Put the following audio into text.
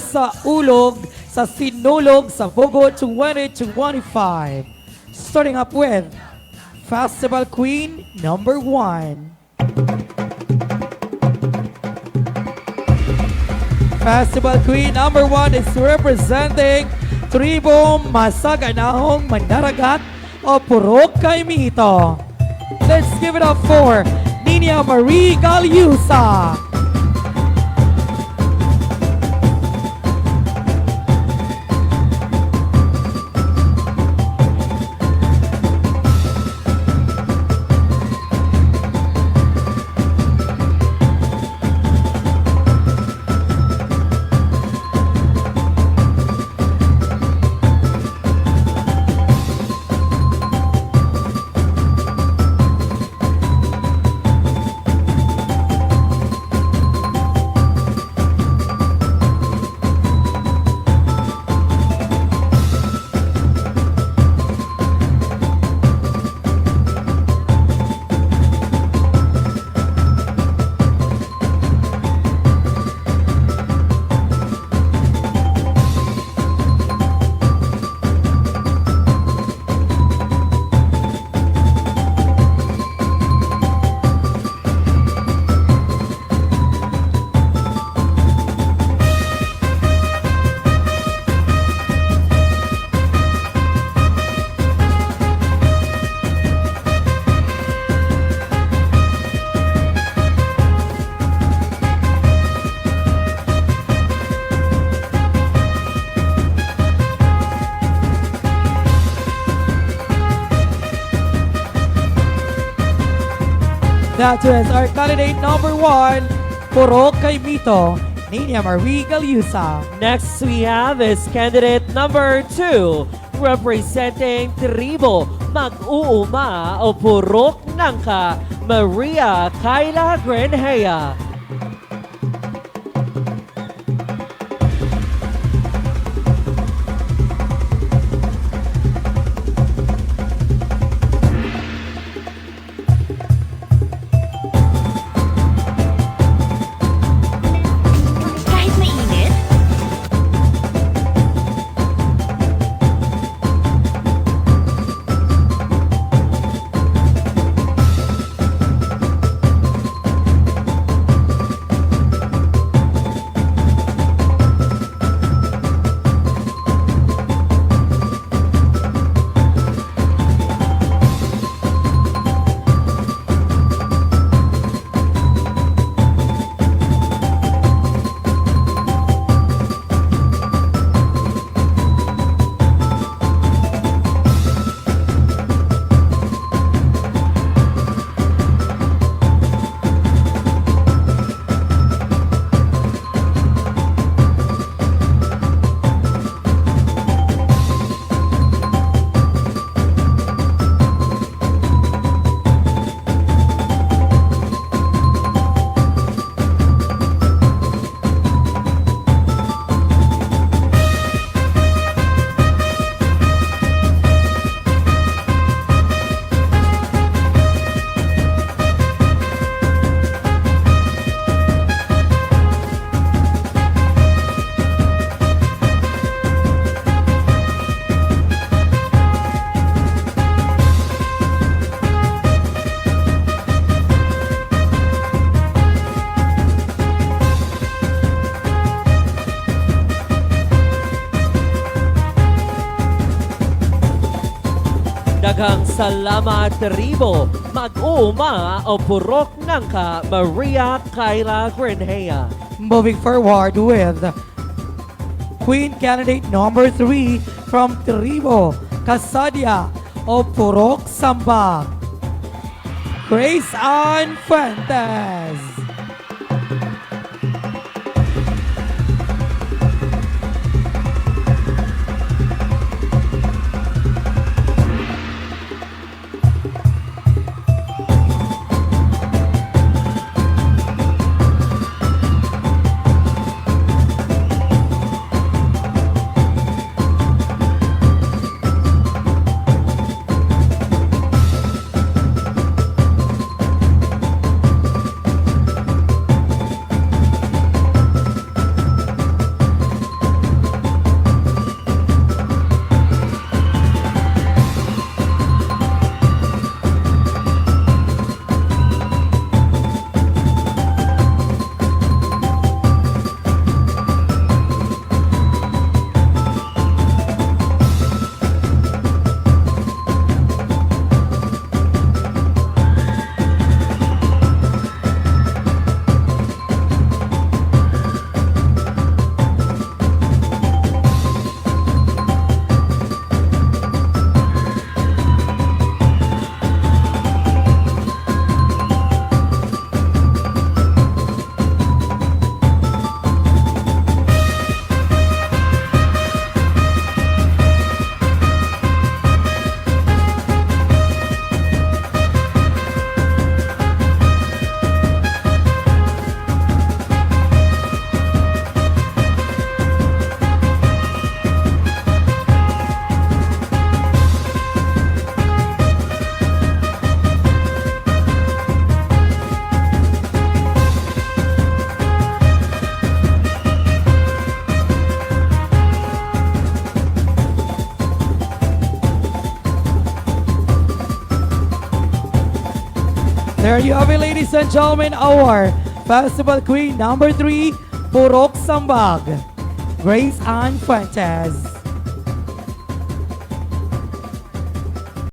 sa ulog sa Sinulog sa Bogo 2025. Starting up with Festival Queen number 1. Festival Queen number 1 is representing Tribo Masaganahong Mandaragat o Purok Kaimito. Let's give it up for Nina Marie Galiusa. That is our candidate number 1, Purok Kaimito, Nina Marie Galiusa. Next we have is candidate number 2, representing Tribo Mag-uuma o Purok Nangka, Maria Kayla Grenhea. Kahit mainit? Daghang salamat Tribo Mag-uuma o Purok Nangka, Maria Kayla Grenhea. Moving forward with Queen candidate number 3 from Tribo, Casadia o Purok Samba, Grace Ann Fuentes. There you have it, ladies and gentlemen, our Festival Queen number 3, Purok Sambag, Grace Ann Fuentes.